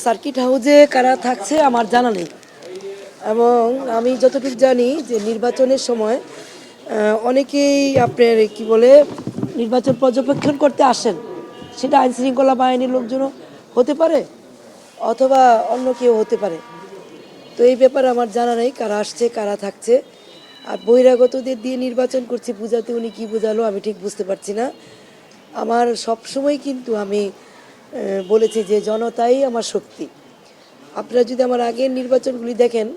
Circuit হাউসে কারা থাকছে আমার জানা নেই, এবং আমি যতটুকু জানি যে নির্বাচনের সময় অনেকেই আপনার কি বলে নির্বাচন পর্যবেক্ষণ করতে আসেন। সেটা আইন শৃঙ্খলা বাহিনীর লোকজনও হতে পারে অথবা অন্য কেউ হতে পারে। তো এই ব্যাপারে আমার জানা নেই কারা আসছে কারা থাকছে। আর বহিরাগতদের দিয়ে নির্বাচন করছি বুঝাতে উনি কী বোঝালো আমি ঠিক বুঝতে পারছি না। আমার সবসময় কিন্তু আমি বলেছি যে জনতাই আমার শক্তি। আপনারা যদি আমার আগের নির্বাচনগুলি দেখেন,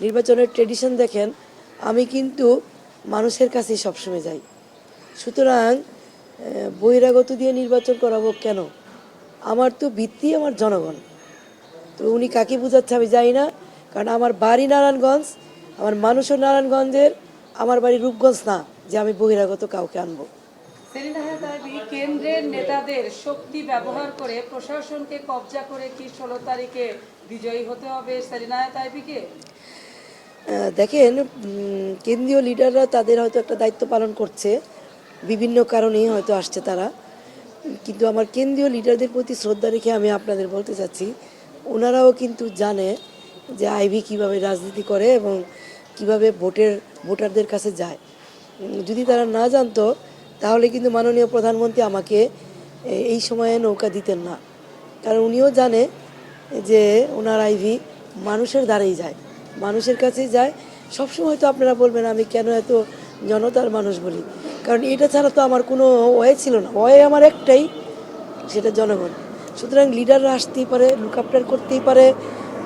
নির্বাচনের ট্রেডিশন দেখেন, আমি কিন্তু মানুষের কাছেই সবসময় যাই। সুতরাং বহিরাগত দিয়ে নির্বাচন করাবো কেন? আমার তো ভিত্তি আমার জনগণ। তো উনি কাকে বোঝাচ্ছে আমি জানি না, কারণ আমার বাড়ি নারায়ণগঞ্জ, আমার মানুষও নারায়ণগঞ্জের, আমার বাড়ি রূপগঞ্জ না যে আমি বহিরাগত কাউকে আনবো। সেলিনা হায়াৎ আইভী কেন্দ্রের নেতাদের শক্তি ব্যবহার করে প্রশাসনকে কবজা করে কি 16 তারিখে বিজয়ী হতে হবে সেলিনা হায়াৎ আইভীকে? দেখেন, কেন্দ্রীয় লিডাররা তাদের হয়তো একটা দায়িত্ব পালন করছে, বিভিন্ন কারণেই হয়তো আসছে তারা। কিন্তু আমার কেন্দ্রীয় লিডারদের প্রতি শ্রদ্ধা রেখে আমি আপনাদের বলতে চাচ্ছি, ওনারাও কিন্তু জানে যে আইভী কিভাবে রাজনীতি করে এবং কিভাবে ভোটারদের কাছে যায়। যদি তারা না জানতো তাহলে কিন্তু মাননীয় প্রধানমন্ত্রী আমাকে এই সময়ে নৌকা দিতেন না, কারণ উনিও জানে যে ওনার আইভী মানুষের দ্বারেই যায়, মানুষের কাছেই যায়। সবসময় তো আপনারা বলবেন আমি কেন এত জনতার মানুষ বলি, কারণ এটা ছাড়া তো আমার কোনো ওয়ে ছিল না। ওয়ে আমার একটাই, সেটা জনগণ। সুতরাং লিডাররা আসতেই পারে, লুকআপটার করতেই পারে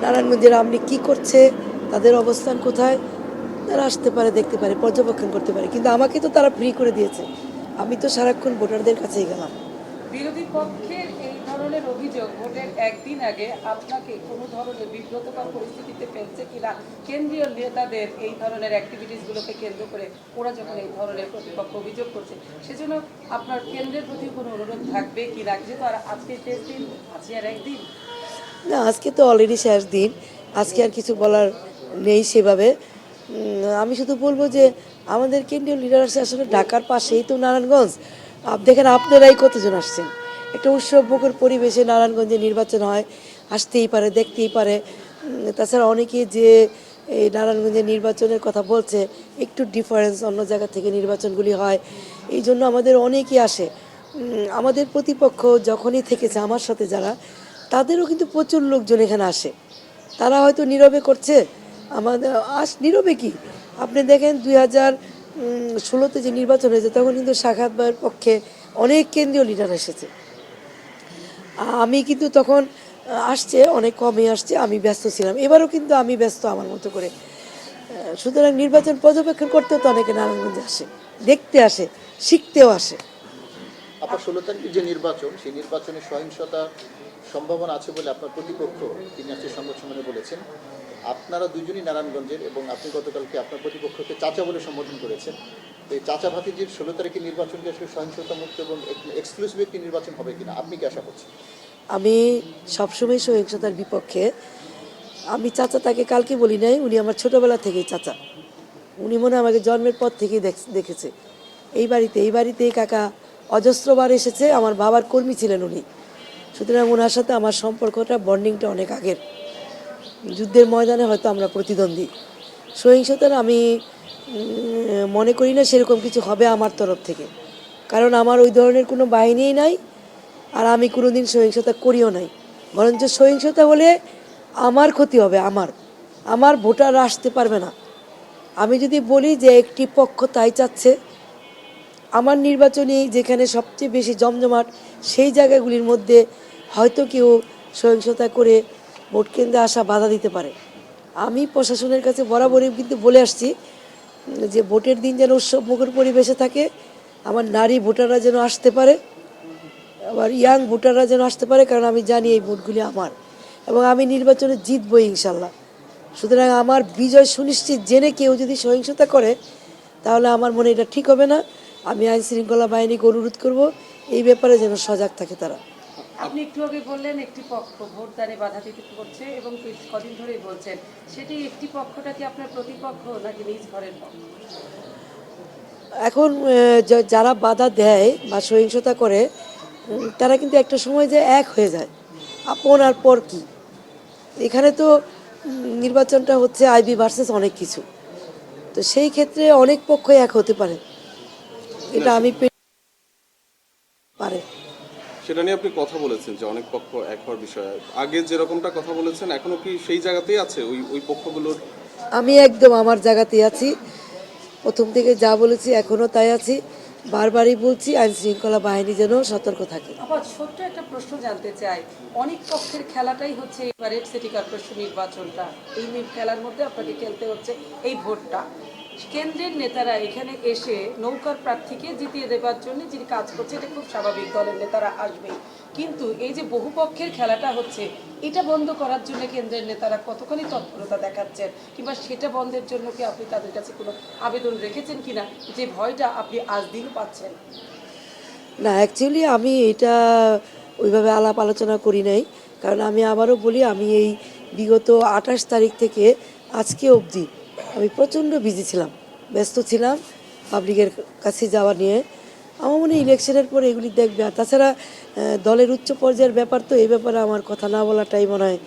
নারায়ণগঞ্জের আপনি কী করছে, তাদের অবস্থান কোথায়, তারা আসতে পারে, দেখতে পারে, পর্যবেক্ষণ করতে পারে। কিন্তু আমাকে তো তারা ফ্রি করে দিয়েছে, আমি তো সারাক্ষণ ভোটারদের কাছেই গেলাম। বিরোধী পক্ষের এই ধরনের অভিযোগ ভোটের একদিন আগে আপনাকে কোনো ধরনের বিব্রতকর পরিস্থিতিতে ফেলছে কিনা কেন্দ্রীয় নেতাদের এই ধরনের অ্যাক্টিভিটিসগুলোকে কেন্দ্র করে ওরা যখন এই ধরনের প্রতিপক্ষ অভিযোগ করছে, সেজন্য আপনার কেন্দ্রের প্রতি কোনো অনুরোধ থাকবে কিনা? যেহেতু আর আজকে শেষ দিন, আজকে আর একদিন না, আজকে তো অলরেডি শেষ দিন, আজকে আর কিছু বলার নেই সেভাবে। আমি শুধু বলবো যে আমাদের কেন্দ্রীয় লিডার আছে আসলে ঢাকার পাশেই তো নারায়ণগঞ্জ। দেখেন আপনারাই কতজন আসছেন, একটা উৎসবমুখর পরিবেশে নারায়ণগঞ্জে নির্বাচন হয়, আসতেই পারে, দেখতেই পারে। তাছাড়া অনেকে যে এই নারায়ণগঞ্জের নির্বাচনের কথা বলছে, একটু ডিফারেন্স অন্য জায়গা থেকে নির্বাচনগুলি হয়, এই জন্য আমাদের অনেকেই আসে। আমাদের প্রতিপক্ষ যখনই থেকেছে আমার সাথে যারা, তাদেরও কিন্তু প্রচুর লোকজন এখানে আসে। তারা হয়তো নীরবে করছে, আমাদের নীরবে কি, আপনি দেখেন 2016-তে যে নির্বাচন হয়েছে তখন কিন্তু সাখাত ভাইয়ের পক্ষে অনেক কেন্দ্রীয় লিডার এসেছে। আমি কিন্তু তখন আসছে অনেক কমই আসছে, আমি ব্যস্ত ছিলাম। এবারও কিন্তু আমি ব্যস্ত আমার মতো করে। সুতরাং নির্বাচন পর্যবেক্ষণ করতেও তো অনেকে নারায়ণগঞ্জে আসে, দেখতে আসে, শিখতেও আসে। আপনার 16 তারিখে যে নির্বাচন, সেই নির্বাচনে সহিংসতা সম্ভাবনা আছে বলে আপনার প্রতিপক্ষ তিনি আজকে সংবাদ সম্মেলনে বলেছেন। আপনারা দুজনই নারায়ণগঞ্জের এবং আপনি গতকালকে আপনার প্রতিপক্ষকে চাচা বলে সম্বোধন করেছেন। তো এই চাচা ভাতিজির 16 তারিখের নির্বাচনকে আসলে সহিংসতা মুক্ত এবং এক্সক্লুসিভ একটি নির্বাচন হবে কিনা আপনি কি আশা করছেন? আমি সবসময় সহিংসতার বিপক্ষে। আমি চাচা তাকে কালকে বলি নাই, উনি আমার ছোটোবেলা থেকেই চাচা। উনি মনে হয় আমাকে জন্মের পর থেকেই দেখেছে। এই বাড়িতেই কাকা অজস্রবার এসেছে, আমার বাবার কর্মী ছিলেন উনি। সুতরাং ওনার সাথে আমার সম্পর্কটা, বন্ডিংটা অনেক আগের। যুদ্ধের ময়দানে হয়তো আমরা প্রতিদ্বন্দ্বী। সহিংসতার আমি মনে করি না সেরকম কিছু হবে আমার তরফ থেকে, কারণ আমার ওই ধরনের কোনো বাহিনীই নাই, আর আমি কোনো দিন সহিংসতা করিও নাই। বরঞ্চ সহিংসতা হলে আমার ক্ষতি হবে, আমার ভোটাররা আসতে পারবে না। আমি যদি বলি যে একটি পক্ষ তাই চাচ্ছে, আমার নির্বাচনী যেখানে সবচেয়ে বেশি জমজমাট সেই জায়গাগুলির মধ্যে হয়তো কেউ সহিংসতা করে ভোট কেন্দ্রে আসা বাধা দিতে পারে। আমি প্রশাসনের কাছে বরাবরই কিন্তু বলে আসছি যে ভোটের দিন যেন উৎসবমুখর পরিবেশে থাকে, আমার নারী ভোটাররা যেন আসতে পারে, আবার ইয়াং ভোটাররা যেন আসতে পারে, কারণ আমি জানি এই ভোটগুলি আমার এবং আমি নির্বাচনে জিতবই ইনশাল্লাহ। সুতরাং আমার বিজয় সুনিশ্চিত জেনে কেউ যদি সহিংসতা করে তাহলে আমার মনে এটা ঠিক হবে না। আমি আইন শৃঙ্খলা বাহিনীকে অনুরোধ করব এই ব্যাপারে যেন সজাগ থাকে তারা। আপনি একটু আগে বললেন একটি পক্ষ ভোটদানে বাধা দিতে করছে এবং কদিন ধরেই বলছেন, সেটি একটি পক্ষটা কি আপনার প্রতিপক্ষ নাকি নিজ ঘরের পক্ষ? এখন যারা বাধা দেয় বা সহিংসতা করে তারা কিন্তু একটা সময় যে এক হয়ে যায়। আপন আর পর কি। এখানে তো নির্বাচনটা হচ্ছে আইবি ভার্সেস অনেক কিছু, তো সেই ক্ষেত্রে অনেক পক্ষই এক হতে পারে, এটা আমি পারে। সেটা নিয়ে আপনি কথা বলেছেন যে অনেক পক্ষ এক হওয়ার বিষয়ে আগে যেরকমটা কথা বলেছেন এখনো কি সেই জায়গাতেই আছে ওই ওই পক্ষগুলোর? আমি একদম আমার জায়গাতেই আছি, প্রথম থেকে যা বলেছি এখনও তাই আছি। বারবারই বলছি আইন শৃঙ্খলা বাহিনী যেন সতর্ক থাকে। আবার ছোট্ট একটা প্রশ্ন জানতে চাই, অনেক পক্ষের খেলাটাই হচ্ছে এবারে সিটি কর্পোরেশন নির্বাচনটা, এই খেলার মধ্যে আপনাকে খেলতে হচ্ছে এই ভোটটা। কেন্দ্রের নেতারা এখানে এসে নৌকার প্রার্থীকে জিতিয়ে দেবার জন্য যিনি কাজ করছে, এটা খুব স্বাভাবিক, দলের নেতারা আসবেই, কিন্তু এই যে বহু পক্ষের খেলাটা হচ্ছে, এটা বন্ধ করার জন্য কেন্দ্রের নেতারা কতখানি তৎপরতা দেখাচ্ছেন, কিংবা সেটা বন্ধের জন্য কি আপনি তাদের কাছে কোনো আবেদন রেখেছেন কিনা, যে ভয়টা আপনি আজ দিনও পাচ্ছেন? না, অ্যাকচুয়ালি আমি এটা ওইভাবে আলাপ আলোচনা করি নাই, কারণ আমি আবারও বলি আমি এই বিগত 28 তারিখ থেকে আজকে অবধি আমি প্রচণ্ড বিজি ছিলাম, ব্যস্ত ছিলাম পাবলিকের কাছে যাওয়া নিয়ে। আমার মনে হয় ইলেকশনের পরে এগুলি দেখবে। আর তাছাড়া দলের উচ্চ পর্যায়ের ব্যাপার, তো এই ব্যাপারে আমার কথা না বলাটাই মনে হয়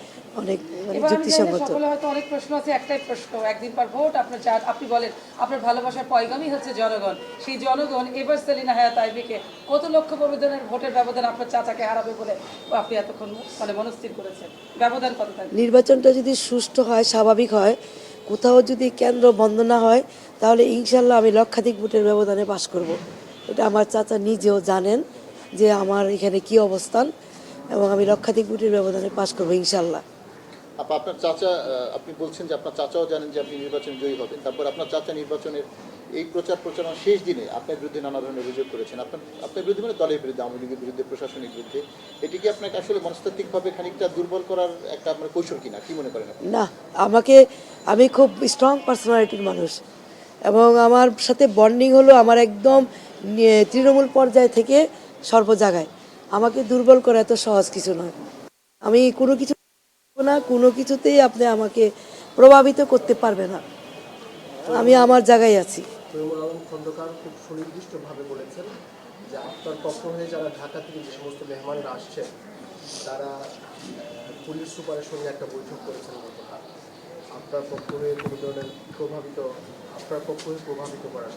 অনেক এবার আমি জানি না, যুক্তিসঙ্গত। সকলে হয়তো অনেক প্রশ্ন আছে, একটাই প্রশ্ন, একদিন পর ভোট, আপনার আপনি বলেন আপনার ভালোবাসার পয়গামই হচ্ছে জনগণ, সেই জনগণ এবার সেলিনা হায়াৎ আইভীকে কত লক্ষ ব্যবধানের ভোটের ব্যবধান আপনার চাচাকে হারাবে বলে আপনি এতক্ষণ মানে মনস্থির করেছেন, ব্যবধান কত থাকবে? নির্বাচনটা যদি সুষ্ঠু হয়, স্বাভাবিক হয়, কোথাও যদি কেন্দ্র বন্ধ না হয়, তাহলে ইনশাল্লাহ আমি লক্ষাধিক ভোটের ব্যবধানে পাশ করব। এটা আমার চাচা নিজেও জানেন যে আমার এখানে কি অবস্থান, এবং আমি লক্ষাধিক ভোটের ব্যবধানে পাশ করবো ইনশাল্লাহ। আপনার চাচা, আপনি বলছেন যে আপনার চাচাও জানেন যে আপনি নির্বাচনে জয়ী হবেন, তারপর আপনার চাচা নির্বাচনের এই প্রচারণার শেষ দিনে আপনার বিরুদ্ধে নানা ধরনের অভিযোগ করেছেন, আপনার বিরুদ্ধে মানে দলের বিরুদ্ধে, আওয়ামী লীগের বিরুদ্ধে, প্রশাসনিক বিরুদ্ধে। এটি কি আপনাকে আসলে মনস্তাত্ত্বিকভাবে খানিকটা দুর্বল করার একটা আপনার কৌশল কিনা, কি মনে করেন আপনি? না, আমি খুব স্ট্রং পার্সোনালিটির মানুষ, এবং আমার সাথে বন্ডিং হলো আমার একদম তৃণমূল পর্যায় থেকে সর্ব জায়গায়। আমাকে দুর্বল করা এত সহজ কিছু নয়। আমি কোনো কিছু না, কোনো কিছুতেই আপনি আমাকে প্রভাবিত করতে পারবে না, আমি আমার জায়গায় আছি। তৈমুর আলম খন্দকার খুব সুনির্দিষ্টভাবে বলেছেন যে আপনার পক্ষ হয়ে যারা ঢাকা থেকে যে সমস্ত মেহমানরা আসছেন তারা পুলিশ সুপারের সঙ্গে একটা বৈঠক করেছেন গতকাল। আপনার পক্ষ হয়ে কোনো ধরনের আপনার পক্ষ হয়ে প্রভাবিত করার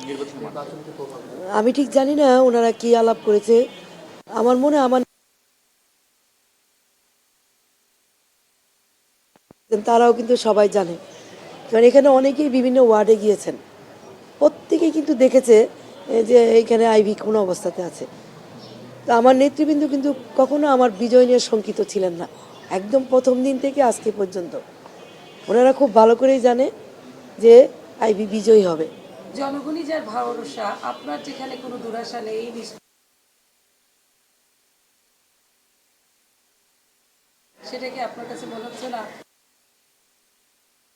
নির্বাচনকে প্রভাবিত। আমি ঠিক জানি না ওনারা কি আলাপ করেছে। আমার মনে হয় তারাও কিন্তু সবাই জানে, কারণ এখানে অনেকেই বিভিন্ন ওয়ার্ডে গিয়েছেন, প্রত্যেকেই কিন্তু দেখেছে যে এইখানে আইভি কোন অবস্থাতে আছে। তো আমার নেতৃবৃন্দ কিন্তু কখনো আমার বিজয় নিয়ে শঙ্কিত ছিলেন না, একদম প্রথম দিন থেকে আজকে পর্যন্ত। ওনারা খুব ভালো করেই জানে যে আইভি বিজয়ী হবে। জনগণই যার ভরসা, আপনার যেখানে কোনো দুরাশা নেই, সেটাকে আপনার কাছে মনে হচ্ছে না?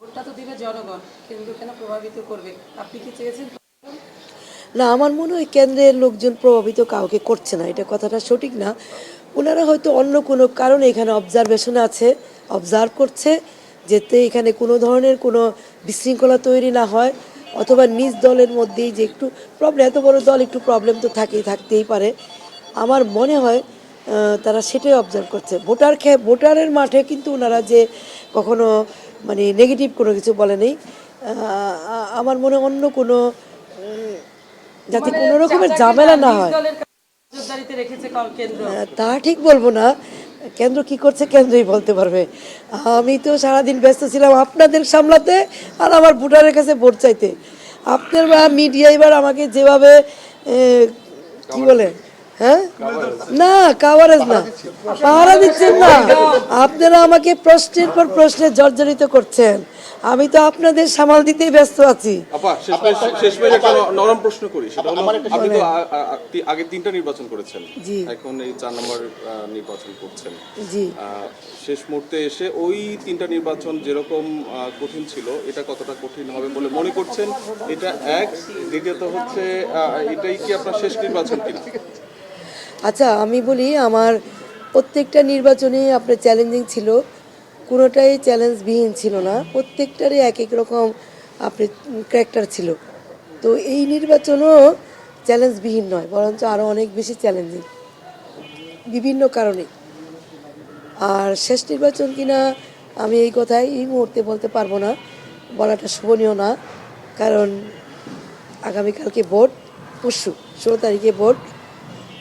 ভোটটা তো দিবে জনগণ, কেন্দ্র কেন প্রভাবিত করবে? আপনি কি চেয়েছেন? না, আমার মনে হয় কেন্দ্রের লোকজন প্রভাবিত কাউকে করছে না, এটা কথাটা সঠিক না। ওনারা হয়তো অন্য কোনো কারণে এখানে অবজারভেশনে আছে, অবজার্ভ করছে যাতে এখানে কোনো ধরনের কোনো বিশৃঙ্খলা তৈরি না হয়, অথবা নিজ দলের মধ্যেই যে একটু প্রবলেম, এত বড় দল একটু প্রবলেম তো থাকতেই পারে। আমার মনে হয় তারা সেটাই অবজার্ভ করছে। ভোটারের মাঠে কিন্তু ওনারা যে কখনো মানে নেগেটিভ কোনো কিছু বলে নেই। আমার মনে হয় অন্য কোনো যাতে মানে কোনো রকমের চাচাকে ঝামেলা না নিজ হয়। দলের নজরদারিতে রেখেছে কেন্দ্র। তা ঠিক বলবো না, কেন্দ্র কি করছে কেন্দ্রই বলতে পারবে। আমি তো সারাদিন ব্যস্ত ছিলাম আপনাদের সামলাতে আর আমার ভোটারের কাছে ভোট চাইতে। আপনার মিডিয়া এবার আমাকে যেভাবে কি বলে, হ্যাঁ, না কাভারেজ না, পাহারা দিচ্ছেন না, আপনারা আমাকে প্রশ্নের পর প্রশ্নে জর্জরিত করছেন। আমি তো আপনাদের সামাল দিতেই ব্যস্ত আছি। আপা শেষমেশ একটা নরম প্রশ্ন করি, সেটা হলো আপনি তো আগে 3টা নির্বাচন করেছেন, জি। এখন এই 4 নম্বর নির্বাচন করছেন। জি, শেষ মুহূর্তে এসে ওই 3টা নির্বাচন যেরকম কঠিন ছিল, এটা কতটা কঠিন হবে বলে মনে করছেন? এটা এক। দ্বিতীয়ত হচ্ছে এটাই কি আপনার শেষ নির্বাচন কিনা? আচ্ছা আমি বলি, আমার প্রত্যেকটা নির্বাচনই আপনার চ্যালেঞ্জিং ছিল, কোনোটাই চ্যালেঞ্জবিহীন ছিল না, প্রত্যেকটারই এক এক রকম আপনার ক্যারেক্টার ছিল। তো এই নির্বাচনও চ্যালেঞ্জবিহীন নয়, বরঞ্চ আরও অনেক বেশি চ্যালেঞ্জিং বিভিন্ন কারণে। আর শেষ নির্বাচন কিনা আমি এই কথাই এই মুহূর্তে বলতে পারবো না, বলাটা শোভনীয় না, কারণ আগামীকালকে ভোট, পরশু 16 তারিখে ভোট,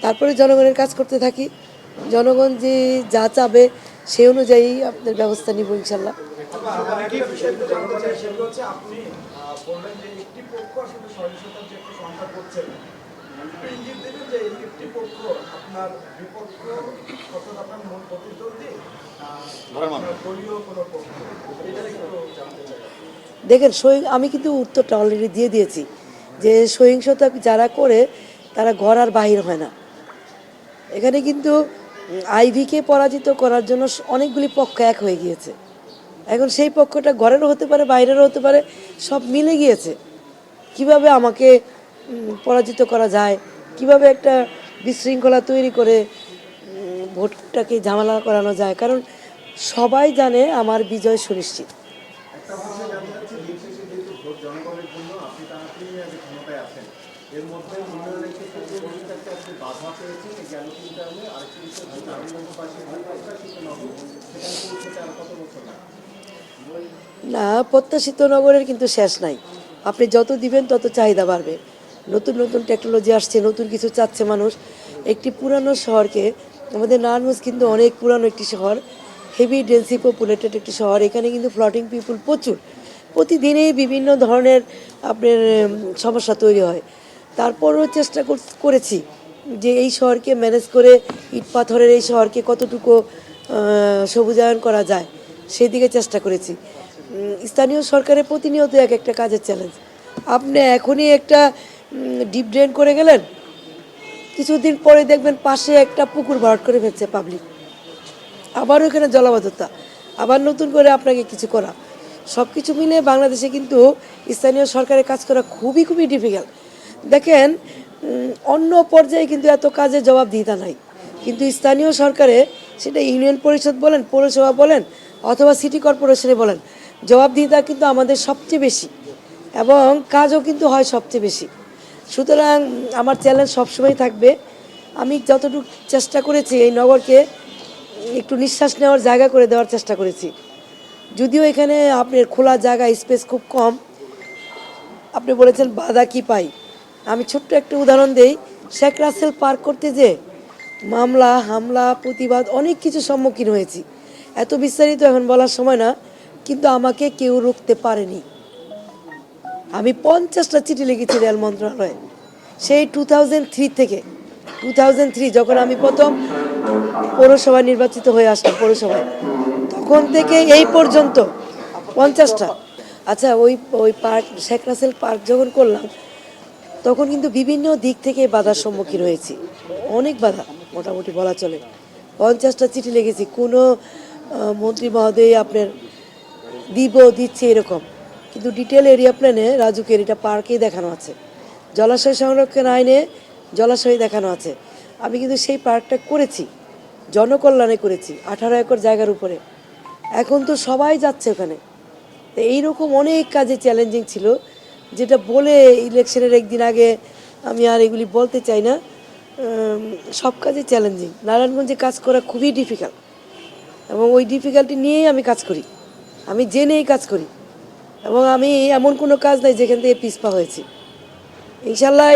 তারপরে জনগণের কাজ করতে থাকি। জনগণ যে যা চাবে সেই অনুযায়ী আপনাদের ব্যবস্থা নিব ইনশাল্লাহ। আরেকটি বিষয় একটু জানতে চাই, সেটা হচ্ছে আপনি বললেন যে একটি পক্ষ আসলে সহিংসতার যে একটা সংখ্যা করছেন, একটু ইঙ্গিত দেবেন যে এই একটি পক্ষ আপনার বিপক্ষ অর্থাৎ আপনার মূল প্রতিদ্বন্দ্বী আপনার দলীয় কোনো পক্ষ, এটা একটু জানতে চাই। দেখেন আমি কিন্তু উত্তরটা অলরেডি দিয়ে দিয়েছি যে সহিংসতা যারা করে তারা ঘর আর বাহির হয় না। এখানে কিন্তু আইভিকে পরাজিত করার জন্য অনেকগুলি পক্ষ এক হয়ে গিয়েছে। এখন সেই পক্ষটা ঘরেরও হতে পারে, বাইরেরও হতে পারে, সব মিলে গিয়েছে। কিভাবে আমাকে পরাজিত করা যায়, কিভাবে একটা বিশৃঙ্খলা তৈরি করে ভোটটাকে ঝামেলা করানো যায়, কারণ সবাই জানে আমার বিজয় সুনিশ্চিত। একটা বিষয় জানতে চাচ্ছি, দিন শেষে যেহেতু ভোট জনগণের জন্য, আপনি টানা 3 মেয়াদে ক্ষমতায় আছেন, এর মধ্যে উন্নয়নের ক্ষেত্রে যে পরিষ্কারটা আপনি বাধা পেয়েছেন গেল 3 টার্মে, আরেকটি বিষয় হচ্ছে নারায়ণগঞ্জবাসীর প্রত্যাশিত নগর, সেখানে পৌঁছতে আর কত বছর লাগে? না, প্রত্যাশিত নগরের কিন্তু শেষ নাই। আপনি যত দিবেন তত চাহিদা বাড়বে। নতুন নতুন টেকনোলজি আসছে, নতুন কিছু চাচ্ছে মানুষ। একটি পুরানো শহরকে, আমাদের নারায়ণগঞ্জ কিন্তু অনেক পুরানো একটি শহর, হেভি ডেন্সি পপুলেটেড একটি শহর। এখানে কিন্তু ফ্লটিং পিপুল প্রচুর, প্রতিদিনই বিভিন্ন ধরনের আপনার সমস্যা তৈরি হয়। তারপরও চেষ্টা করেছি যে এই শহরকে ম্যানেজ করে, ইট পাথরের এই শহরকে কতটুকু সবুজায়ন করা যায় সেই দিকে চেষ্টা করেছি। স্থানীয় সরকারের প্রতিনিয়ত এক একটা কাজের চ্যালেঞ্জ। আপনি এখনই একটা ডিপ ড্রেন করে গেলেন, কিছুদিন পরে দেখবেন পাশে একটা পুকুর ভরাট করে ফেলছে পাবলিক, আবার ওখানে জলাবদ্ধতা, আবার নতুন করে আপনাকে কিছু করা। সব কিছু মিলে বাংলাদেশে কিন্তু স্থানীয় সরকারের কাজ করা খুবই খুবই ডিফিকাল্ট। দেখেন অন্য পর্যায়ে কিন্তু এত কাজের জবাবদিহিতা নাই, কিন্তু স্থানীয় সরকারে, সেটা ইউনিয়ন পরিষদ বলেন, পৌরসভা বলেন, অথবা সিটি কর্পোরেশনে বলেন, জবাবদিহিতা কিন্তু আমাদের সবচেয়ে বেশি এবং কাজও কিন্তু হয় সবচেয়ে বেশি। সুতরাং আমার চ্যালেঞ্জ সবসময় থাকবে। আমি যতটুকু চেষ্টা করেছি এই নগরকে একটু নিঃশ্বাস নেওয়ার জায়গা করে দেওয়ার চেষ্টা করেছি। যদিও এখানে আপনার খোলা জায়গা, স্পেস খুব কম। আপনি বলেছেন বাধা কি পাই, আমি ছোট্ট একটা উদাহরণ দেই। শেখ রাসেল পার্ক করতে যে মামলা, হামলা, প্রতিবাদ, অনেক কিছু সম্মুখীন হয়েছি। এত বিস্তারিত এখন বলার সময় না, কিন্তু আমাকে কেউ রুখতে পারেনি। আমি 50টা চিঠি লিখেছি রেল মন্ত্রণালয়ে, সেই 2003 থেকে 2003 যখন আমি প্রথম পৌরসভায় নির্বাচিত হয়ে আসলাম পৌরসভায়, তখন থেকে এই পর্যন্ত 50টা। আচ্ছা, ওই পার্ক, শেখ রাসেল পার্ক যখন করলাম, তখন কিন্তু বিভিন্ন দিক থেকে বাধার সম্মুখীন হয়েছি, অনেক বাধা মোটামুটি বলা চলে। 50টা চিঠি লিখেছি, কোনো মন্ত্রী মহোদয় আপনার দিচ্ছে এরকম, কিন্তু ডিটেল এরিয়া প্ল্যানে রাজুকের এটা পার্কেই দেখানো আছে, জলাশয় সংরক্ষণ আইনে জলাশয় দেখানো আছে। আমি কিন্তু সেই পার্কটা করেছি, জনকল্যাণে করেছি, 18 একর জায়গার উপরে। এখন তো সবাই যাচ্ছে ওখানে। তো এইরকম অনেক কাজে চ্যালেঞ্জিং ছিল, যেটা বলে ইলেকশনের একদিন আগে আমি আর এগুলি বলতে চাই না। সব কাজে চ্যালেঞ্জিং। নারায়ণগঞ্জে কাজ করা খুবই ডিফিকাল্ট, এবং ওই ডিফিকাল্টি নিয়েই আমি কাজ করি, আমি জেনেই কাজ করি, এবং আমি এমন কোনো কাজ নাই যেখান থেকে পিছপা হয়েছি। ইনশাল্লাহ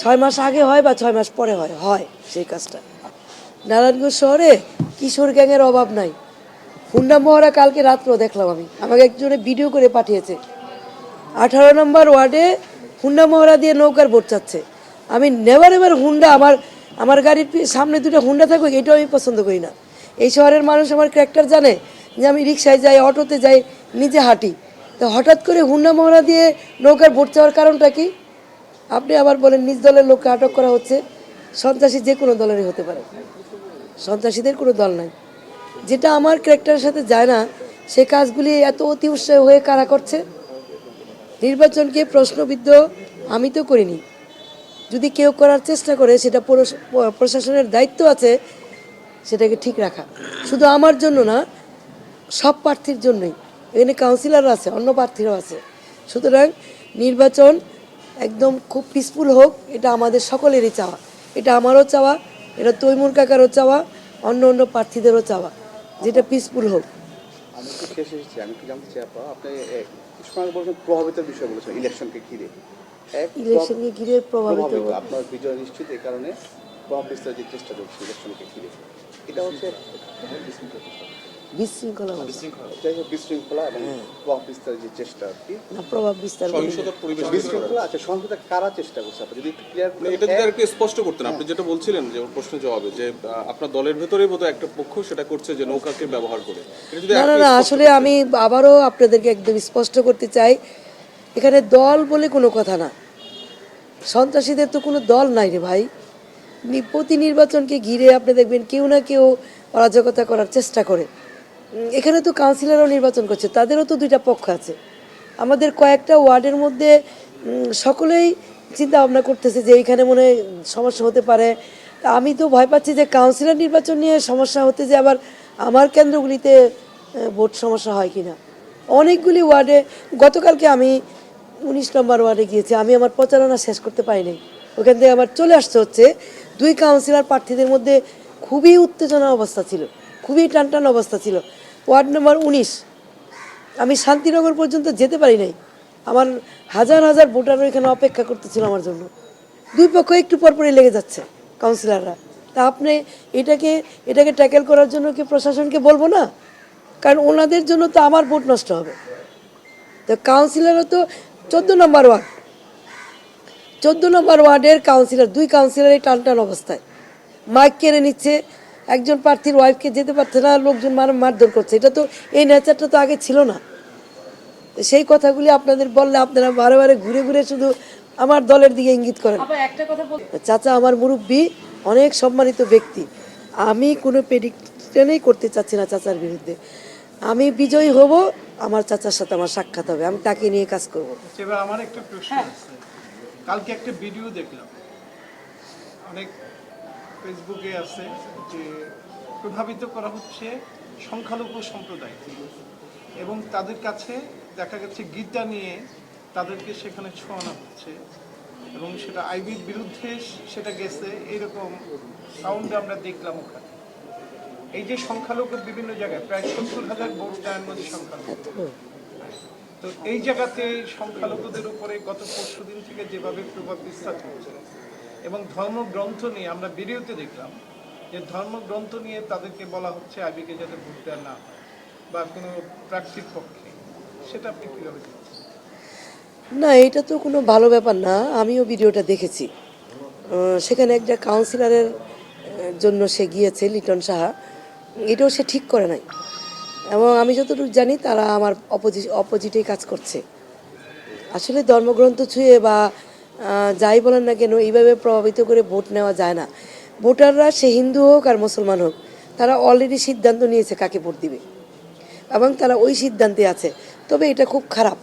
6 মাস আগে হয় বা 6 মাস পরে হয় সেই কাজটা। নারায়ণগঞ্জ শহরে কিশোর গ্যাংয়ের অভাব নাই। হুন্ডা মহড়া কালকে রাত্রেও দেখলাম, আমাকে একজনে ভিডিও করে পাঠিয়েছে। 18 নম্বর ওয়ার্ডে হুন্ডা মহড়া দিয়ে নৌকার ভোট চাচ্ছে। আমি নেভার এভার হুন্ডা, আমার গাড়ির সামনে দুটো হুন্ডা থাকুক, এটাও আমি পছন্দ করি না। এই শহরের মানুষ আমার ক্যারেক্টার জানে যে আমি রিক্সায় যাই, অটোতে যাই, নিজে হাঁটি। তো হঠাৎ করে হুন্ডা মহড়া দিয়ে নৌকার ভোট চাওয়ার কারণটা কি? আপনি আবার বলেন নিজ দলের লোককে আটক করা হচ্ছে। সন্ত্রাসী যে কোনো দলেরই হতে পারে, সন্ত্রাসীদের কোনো দল নাই। যেটা আমার ক্যারেক্টারের সাথে যায় না, সে কাজগুলি এত অতি উৎসাহ হয়ে কারা করছে? নির্বাচনকে প্রশ্নবিদ্ধ আমি তো করিনি। যদি কেউ করার চেষ্টা করে, সেটা প্রশাসনের দায়িত্ব আছে সেটাকে ঠিক রাখা, শুধু আমার জন্য না, সব প্রার্থীর জন্যই। এখানে কাউন্সিলর আছে, অন্য প্রার্থীরাও আছে। সুতরাং নির্বাচন একদম খুব পিসফুল হোক, এটা আমাদের সকলেরই চাওয়া। এটা আমারও চাওয়া, এটা তৈমুর কাকারও চাওয়া, অন্য প্রার্থীদেরও চাওয়া। যেটা পিসফুল হোক। আমি একটু শেষ এসেছি, আমি একটু জানতে চাই আপা, আপনি কিছু সময় বলছেন প্রভাবিত বিষয় বলেছেন ইলেকশনকে ঘিরে। ইলেকশনকে ঘিরে প্রভাবিত আপনার বিজয় নিশ্চিত এই কারণে প্রভাব বিস্তারের যে চেষ্টা চলছে ইলেকশনকে ঘিরে, এটা হচ্ছে বিশৃঙ্খলা অবস্থা। যাই হোক বিশৃঙ্খলা এবং প্রভাব বিস্তারের যে চেষ্টা আর কি, না, প্রভাব বিস্তার করি না। সহিংসতার পরিবেশ বিশৃঙ্খলা আছে, সহিংসতা কারা চেষ্টা করছে আপনি যদি একটু ক্লিয়ার মানে এটা যদি আর একটু স্পষ্ট করতেন, আপনি যেটা বলছিলেন যে ওর প্রশ্নের জবাবে যে আপনার দলের ভেতরেই বোধহয় একটা পক্ষ সেটা করছে যে নৌকাকে ব্যবহার করে, এটা যদি না না একটু না, স্পষ্ট আসলে আমি আবারও আপনাদেরকে একদম স্পষ্ট করতে চাই, এখানে দল বলে কোনো কথা না। সন্ত্রাসীদের তো কোনো দল নাই রে ভাই। প্রতি নির্বাচনকে ঘিরে আপনি দেখবেন কেউ না কেউ অরাজকতা করার চেষ্টা করে। এখানে তো কাউন্সিলরও নির্বাচন করছে, তাদেরও তো দুইটা পক্ষ আছে। আমাদের কয়েকটা ওয়ার্ডের মধ্যে সকলেই চিন্তা ভাবনা করতেছে যে এইখানে মনে হয় সমস্যা হতে পারে। তা আমি তো ভয় পাচ্ছি যে কাউন্সিলর নির্বাচন নিয়ে সমস্যা হতে, যে আবার আমার কেন্দ্রগুলিতে ভোট সমস্যা হয় কিনা। অনেকগুলি ওয়ার্ডে, গতকালকে আমি 19 নম্বর ওয়ার্ডে গিয়েছি, আমি আমার প্রচারণা শেষ করতে পারিনি। ওখান থেকে আমার চলে আসতে হচ্ছে। 2 কাউন্সিলর প্রার্থীদের মধ্যে খুবই উত্তেজনা অবস্থা ছিল, খুবই টানটান অবস্থা ছিল। ওয়ার্ড নম্বর 19, আমি শান্তিনগর পর্যন্ত যেতে পারি নাই। আমার হাজার হাজার ভোটার এখানে অপেক্ষা করতেছিল আমার জন্য। দুই পক্ষ একটু পরপরই লেগে যাচ্ছে কাউন্সিলররা। তা আপনি এটাকে ট্যাকেল করার জন্য কি প্রশাসনকে বলবো না? কারণ ওনাদের জন্য তো আমার ভোট নষ্ট হবে। তো কাউন্সিলরও তো 14 নম্বর ওয়ার্ড, 14 নম্বর ওয়ার্ডের কাউন্সিলর, 2 কাউন্সিলরই টানটান অবস্থায় মাইক কেড়ে নিচ্ছে। একজন প্রার্থীর ওয়াইফকে যেতে পারছে না, লোকজন মারধর করছে। এটা তো, এই নেচারটা তো আগে ছিল না। সেই কথাগুলি আপনাদের বললে আপনারা বারে বারে ঘুরে ঘুরে শুধু আমার দলের দিকে ইঙ্গিত করেন। আবার একটা কথা বল, চাচা আমার মুরব্বী, অনেক সম্মানিত ব্যক্তি। আমি কোনো প্রেডিকশনই করতে চাচ্ছি না চাচার বিরুদ্ধে। আমি বিজয়ী হব, আমার চাচার সাথে আমার সাক্ষাৎ হবে, আমি তাকে নিয়ে কাজ করব। এবার আমার একটা প্রশ্ন আছে। কালকে একটা ভিডিও দেখলাম, অনেক ফেসবুকে আছে, যে প্রভাবিত করা হচ্ছে সংখ্যালঘু সম্প্রদায় এবং তাদের কাছে দেখা গেছে গীতা নিয়ে তাদেরকে সেখানে ছোঁয়ানো হচ্ছে এবং সেটা আইবির বিরুদ্ধে সেটা গেছে, এরকম সাউন্ড আমরা দেখলাম ওখানে। এই যে সংখ্যালঘু বিভিন্ন জায়গায় প্রায় 70,000 ভোট দেওয়ার মধ্যে সংখ্যালঘু, তো এই জায়গাতে সংখ্যালঘুদের উপরে গত পরশুদিন থেকে যেভাবে প্রভাব বিস্তার হচ্ছে এবং ধর্মগ্রন্থ নিয়ে আমরা ভিডিওতে দেখলাম যে ধর্মগ্রন্থ নিয়ে তাদেরকে বলা হচ্ছে আইবিকে যাতে ভোট দেওয়া না হয় বা কোনো প্রার্থীর পক্ষে, সেটা আপনি কীভাবে দেখছেন? না, এটা তো কোনো ভালো ব্যাপার না। আমিও ভিডিওটা দেখেছি। সেখানে একটা কাউন্সিলরের জন্য সে গিয়েছে, লিটন সাহা, এটাও সে ঠিক করে নাই। এবং আমি যতটুকু জানি তারা আমার অপোজিটেই কাজ করছে। আসলে ধর্মগ্রন্থ ছুঁয়ে বা যাই বলেন না কেন, এইভাবে প্রভাবিত করে ভোট নেওয়া যায় না। ভোটাররা, সে হিন্দু হোক আর মুসলমান হোক, তারা অলরেডি সিদ্ধান্ত নিয়েছে কাকে ভোট দিবে এবং তারা ওই সিদ্ধান্তে আছে। তবে এটা খুব খারাপ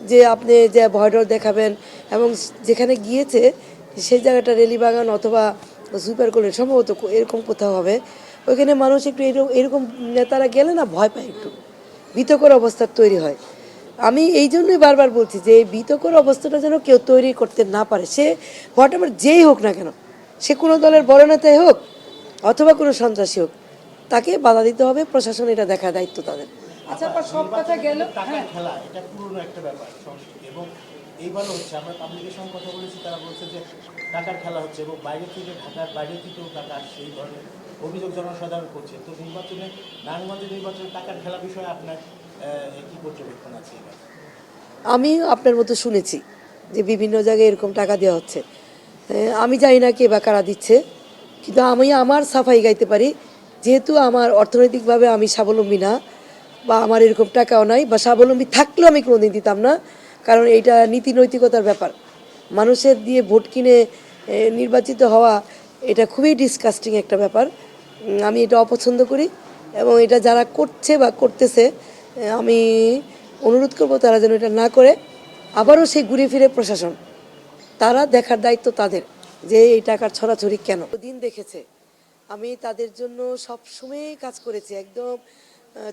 যে আপনি যে ভয়ডর দেখাবেন এবং যেখানে গিয়েছে সেই জায়গাটা রেলি বাগান অথবা সুপার করলেন সম্ভবত, এরকম কোথাও হবে। ওইখানে মানুষ একটু এরকম নেতারা গেলে না ভয় পায়, একটু ভীতকর অবস্থার তৈরি হয়। আমি এই জন্যই বারবার বলছি যে এই ভীতকর অবস্থাটা যেন কেউ তৈরি করতে না পারে। সে হোয়াটএভার যেই হোক না কেন, সে কোনো দলের বড় নেতাই হোক অথবা কোনো সন্ত্রাসী হোক, তাকে বাধা দিতে হবে। প্রশাসন এটা দেখার দায়িত্ব তাদের। আচ্ছা আবার সব কথা গেল, টাকার খেলা, এটা পুরনো একটা ব্যাপার সংস্কৃতি এবং এইবারও হচ্ছে। আমরা পাবলিকের সঙ্গে কথা বলেছি, তারা বলছে যে টাকার খেলা হচ্ছে এবং বাইরে থেকে, ঢাকার বাইরে থেকেও টাকা আসছে, এই ধরনের অভিযোগ জনসাধারণ করছে। তো নির্বাচনে, নারায়ণগঞ্জের নির্বাচনে টাকার খেলা বিষয়ে আপনার কি পর্যবেক্ষণ আছে? এবার আমি আপনার মতো শুনেছি যে বিভিন্ন জায়গায় এরকম টাকা দেওয়া হচ্ছে। আমি জানি না কে বা কারা দিচ্ছে, কিন্তু আমি আমার সাফাই গাইতে পারি, যেহেতু আমার অর্থনৈতিকভাবে আমি স্বাবলম্বী না, বা আমার এরকম টাকাও নাই, বা স্বাবলম্বী থাকলেও আমি কোনোদিন দিতাম না। কারণ এইটা নীতি নৈতিকতার ব্যাপার। মানুষের দিয়ে ভোট কিনে নির্বাচিত হওয়া, এটা খুবই ডিসকাস্টিং একটা ব্যাপার। আমি এটা অপছন্দ করি এবং এটা যারা করছে বা করতেছে, আমি অনুরোধ করবো তারা যেন এটা না করে। আবারও সেই ঘুরে ফিরে প্রশাসন, তারা দেখার দায়িত্ব তাদের, যে এই টাকার ছড়াছড়ি কেন। দিন দেখেছে আমি তাদের জন্য সবসময় কাজ করেছি, একদম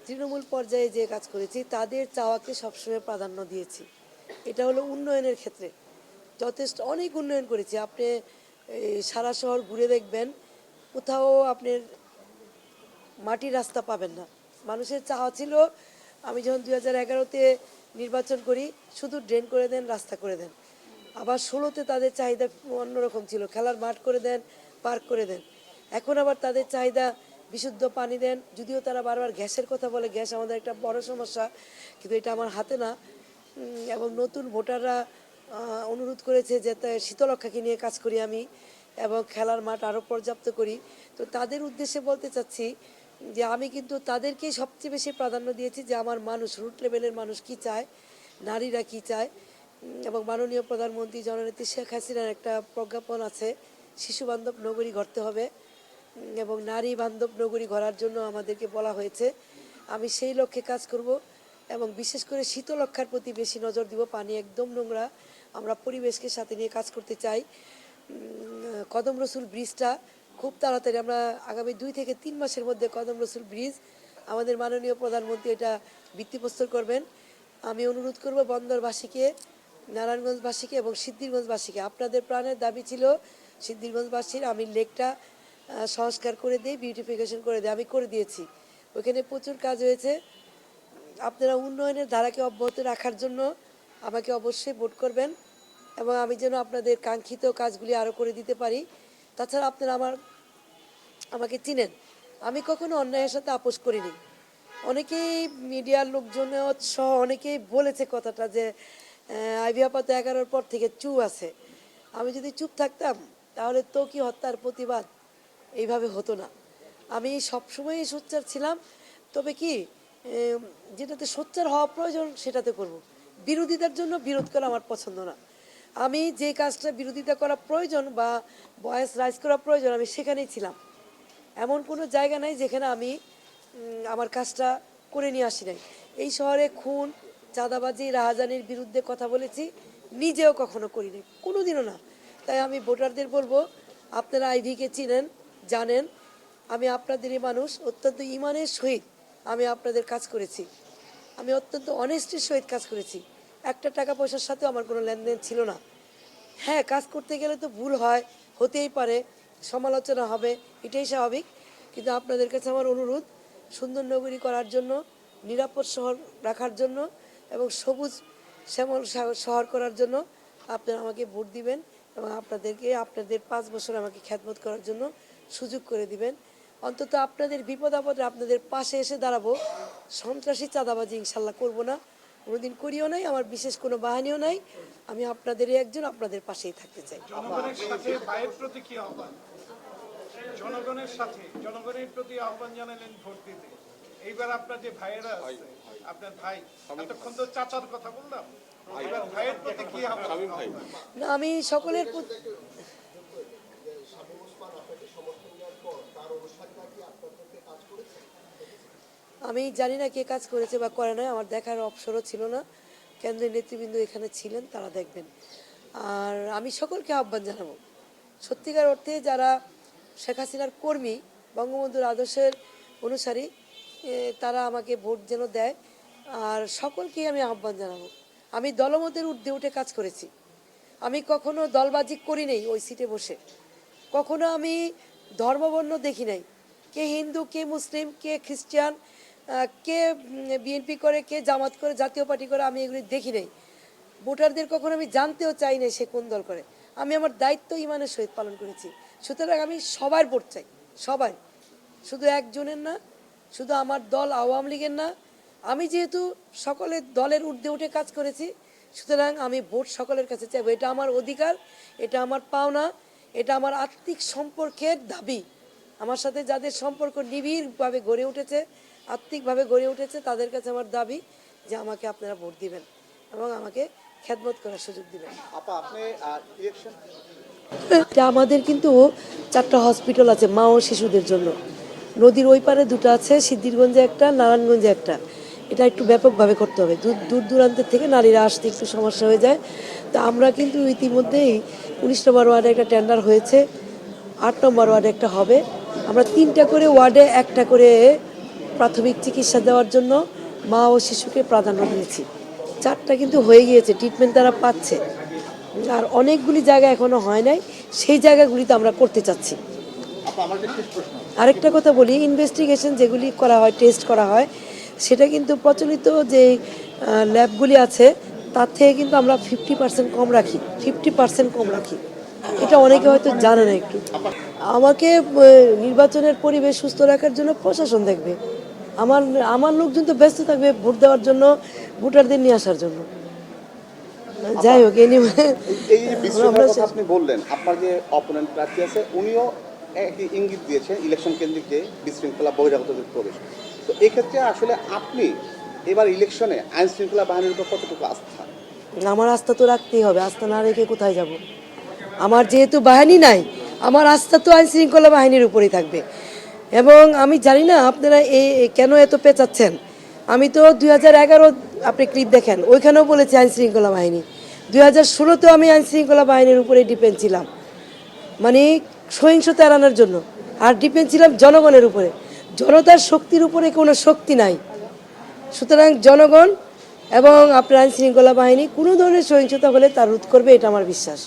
তৃণমূল পর্যায়ে যে কাজ করেছি, তাদের চাওয়াকে সবসময় প্রাধান্য দিয়েছি। এটা হলো উন্নয়নের ক্ষেত্রে যথেষ্ট অনেক উন্নয়ন করেছি। আপনি সারা শহর ঘুরে দেখবেন, কোথাও আপনার মাটির রাস্তা পাবেন না। মানুষের চাওয়া ছিল আমি যখন 2011-তে নির্বাচন করি শুধু ড্রেন করে দেন, রাস্তা করে দেন। আবার 16-তে তাদের চাহিদা অন্যরকম ছিল, খেলার মাঠ করে দেন, পার্ক করে দেন। এখন আবার তাদের চাহিদা বিশুদ্ধ পানি দেন। যদিও তারা বারবার গ্যাসের কথা বলে, গ্যাস আমাদের একটা বড় সমস্যা, কিন্তু এটা আমার হাতে না। এবং নতুন ভোটাররা অনুরোধ করেছে যে শীতলক্ষাকে নিয়ে কাজ করি আমি, এবং খেলার মাঠ আরও পর্যাপ্ত করি। তো তাদের উদ্দেশ্যে বলতে চাচ্ছি যে আমি কিন্তু তাদেরকেই সবচেয়ে বেশি প্রাধান্য দিয়েছি, যে আমার মানুষ, রুট লেভেলের মানুষ কি চায়, নারীরা কি চায়। এবং মাননীয় প্রধানমন্ত্রী জননেত্রী শেখ হাসিনার একটা প্রজ্ঞাপন আছে, শিশু বান্ধব নগরী গড়তে হবে এবং নারী বান্ধব নগরী গড়ার জন্য আমাদেরকে বলা হয়েছে। আমি সেই লক্ষ্যে কাজ করব এবং বিশেষ করে শীতলক্ষার প্রতি বেশি নজর দিব। পানি একদম নোংরা, আমরা পরিবেশকে সাথে নিয়ে কাজ করতে চাই। কদম রসুল ব্রিজটা খুব তাড়াতাড়ি, আমরা আগামী 2 থেকে 3 মাসের মধ্যে কদম রসুল ব্রিজ আমাদের মাননীয় প্রধানমন্ত্রী এটা ভিত্তিপ্রস্তর করবেন। আমি অনুরোধ করব বন্দরবাসীকে, নারায়ণগঞ্জবাসীকে এবং সিদ্ধিরগঞ্জবাসীকে, আপনাদের প্রাণের দাবি ছিল সিদ্ধিরগঞ্জবাসীর আমি লেকটা সংস্কার করে দিই, বিউটিফিকেশন করে দিই, আমি করে দিয়েছি। ওইখানে প্রচুর কাজ হয়েছে। আপনারা উন্নয়নের ধারাকে অব্যাহত রাখার জন্য আমাকে অবশ্যই ভোট করবেন এবং আমি যেন আপনাদের কাঙ্ক্ষিত কাজগুলি আরও করে দিতে পারি। তাছাড়া আপনারা আমাকে চিনেন, আমি কখনো অন্যায়ের সাথে আপোষ করিনি। অনেকেই মিডিয়ার লোকজন সহ অনেকেই বলেছে কথাটা যে আইভি আপা তো 11-র পর থেকে চুপ আছে। আমি যদি চুপ থাকতাম তাহলে তো কি হত্যার প্রতিবাদ এইভাবে হতো না। আমি সবসময়ই সোচ্চার ছিলাম, তবে কি যেটাতে সোচ্চার হওয়া প্রয়োজন সেটাতে করব। বিরোধিতার জন্য বিরোধ করা আমার পছন্দ না। আমি যে কাজটা বিরোধিতা করা প্রয়োজন বা ভয়েস রাইজ করা প্রয়োজন আমি সেখানেই ছিলাম। এমন কোনো জায়গা নাই যেখানে আমি আমার কাজটা করে নিয়ে আসি নাই। এই শহরে খুন, চাঁদাবাজি, রাহাজানির বিরুদ্ধে কথা বলেছি, নিজেও কখনো করি নাই, কোনোদিনও না। তাই আমি ভোটারদের বলবো, আপনারা আইভিকে চিনেন, জানেন আমি আপনাদেরই মানুষ। অত্যন্ত ইমানের সহিত আমি আপনাদের কাজ করেছি, আমি অত্যন্ত অনেস্টির সহিত কাজ করেছি। একটা টাকা পয়সার সাথেও আমার কোনো লেনদেন ছিল না। হ্যাঁ, কাজ করতে গেলে তো ভুল হয়, হতেই পারে, সমালোচনা হবে, এটাই স্বাভাবিক। কিন্তু আপনাদের কাছে আমার অনুরোধ, সুন্দর নগরী করার জন্য, নিরাপদ শহর রাখার জন্য এবং সবুজ শ্যামল শহর করার জন্য আপনারা আমাকে ভোট দিবেন এবং আপনাদের 5 বছর আমাকে খেদমত করার জন্য সুযোগ করে দিবেন। অন্তত আপনাদের বিপদ আপদে আপনাদের পাশে এসে দাঁড়াবো। সন্ত্রাসী, চাঁদাবাজি ইনশাল্লাহ করব না, কোনোদিন করিও নাই, আমার বিশেষ কোনো বাহিনীও নাই। আমি আপনাদেরই একজন, আপনাদের পাশেই থাকতে চাই। জনগণের সাথে ভাইয়ের প্রতি কি আহ্বান? জনগণের প্রতি আহ্বান জানালেন ভোট দিতে। এইবার আপনার যে ভাইয়েরা আছে, আপনার ভাই, এতক্ষণ তো চাচার কথা বললাম, এবার ভাইয়ের প্রতি কি আহ্বান? না, আমি সকলের আমি জানি না কে কাজ করেছে বা করে নাই, আমার দেখার অবসরও ছিল না। কেন্দ্রের নেতৃবৃন্দ এখানে ছিলেন, তারা দেখবেন। আর আমি সকলকে আহ্বান জানাবো, সত্যিকার অর্থে যারা শেখ হাসিনার কর্মী, বঙ্গবন্ধুর আদর্শের অনুসারী, তারা আমাকে ভোট যেন দেয়। আর সকলকেই আমি আহ্বান জানাবো, আমি দলমতের ঊর্ধ্বে উঠে কাজ করেছি। আমি কখনো দলবাজি করি নাই ওই সিটে বসে, কখনো আমি ধর্মবর্ণ দেখি নাই, কে হিন্দু, কে মুসলিম, কে খ্রিস্টান, কে বিএনপি করে, কে জামাত করে, জাতীয় পার্টি করে, আমি এগুলি দেখি নাই। ভোটারদের কখনো আমি জানতেও চাই না সে কোন দল করে। আমি আমার দায়িত্ব ইমানের সহিত পালন করেছি। সুতরাং আমি সবার ভোট চাই, সবাই, শুধু একজনের না, শুধু আমার দল আওয়ামী লীগের না। আমি যেহেতু সকলের দলের ঊর্ধ্বে উঠে কাজ করেছি, সুতরাং আমি ভোট সকলের কাছে চাইবো। এটা আমার অধিকার, এটা আমার পাওনা, এটা আমার আত্মিক সম্পর্কের দাবি। আমার সাথে যাদের সম্পর্ক নিবিড়ভাবে গড়ে উঠেছে, আত্মিকভাবে গড়ে উঠেছে, তাদের কাছে আমার দাবি যে আমাকে আপনারা ভোট দিবেন এবং আমাকে খেদমত করার সুযোগ দিবেন। আপা, আপনি ইলেকশন এটা আমাদের কিন্তু 4টা হসপিটাল আছে মা ও শিশুদের জন্য। নদীর ওই পারে 2টা আছে, সিদ্ধিরগঞ্জে একটা, নারায়ণগঞ্জে একটা। এটা একটু ব্যাপকভাবে করতে হবে, দূর দূরান্তের থেকে নারীরা আসতে একটু সমস্যা হয়ে যায়। তো আমরা কিন্তু ইতিমধ্যেই 19 নম্বর ওয়ার্ডে একটা টেন্ডার হয়েছে, 8 নম্বর ওয়ার্ডে একটা হবে। আমরা 3টা করে ওয়ার্ডে একটা করে প্রাথমিক চিকিৎসা দেওয়ার জন্য মা ও শিশুকে প্রাধান্য দিয়েছি। 4টা কিন্তু হয়ে গিয়েছে, ট্রিটমেন্ট তারা পাচ্ছে। আর অনেকগুলি জায়গা এখনো হয় নাই, সেই জায়গাগুলিতে আমরা করতে চাচ্ছি। আপা, আমার একটা শেষ প্রশ্ন, আরেকটা কথা বলি, ইনভেস্টিগেশন যেগুলি করা হয়, টেস্ট করা হয়, সেটা কিন্তু প্রচলিত যে ল্যাবগুলি আছে তার থেকে কিন্তু আমরা 50% কম রাখি, 50% কম রাখি। এটা অনেকে হয়তো জানে না একটু। আমাকে নির্বাচনের পরিবেশ সুস্থ রাখার জন্য প্রশাসন দেখবে। আমার আমার লোকজন তো ব্যস্ত থাকবে ভোট দেওয়ার জন্য, ভোটারদের নিয়ে আসার জন্য। যাই হোক, এই নিয়ে এই যে বিশৃঙ্খলার কথা আপনি বললেন, আপনার যে অপোনেন্ট প্রার্থী আছে উনিও একই ইঙ্গিত দিয়েছে ইলেকশন কেন্দ্রিক যে বিশৃঙ্খলা বহিরাগতদের প্রবেশ। তো এক্ষেত্রে আসলে আপনি এবার ইলেকশনে আইন শৃঙ্খলা বাহিনীর উপর কতটুকু আস্থা? আমার আস্থা তো রাখতেই হবে, আস্থা না রেখে কোথায় যাব? আমার যেহেতু বাহিনী নাই, আমার আস্থা তো আইন শৃঙ্খলা বাহিনীর উপরেই থাকবে। এবং আমি জানি না আপনারা কেন এত পেঁচাচ্ছেন। আমি তো 2011 আপনি ক্লিপ দেখেন, ওইখানেও বলেছি আইন শৃঙ্খলা বাহিনী। 2016তেও আমি আইন শৃঙ্খলা বাহিনীর উপরে ডিপেন্ড ছিলাম, মানে সহিংসতা এড়ানোর জন্য। আর ডিপেন্ড ছিলাম জনগণের উপরে। জনতার শক্তির উপরে কোনো শক্তি নাই। সুতরাং জনগণ এবং আপনার আইন শৃঙ্খলা বাহিনী কোনো ধরনের সহিংসতা হলে তা রোধ করবে, এটা আমার বিশ্বাস।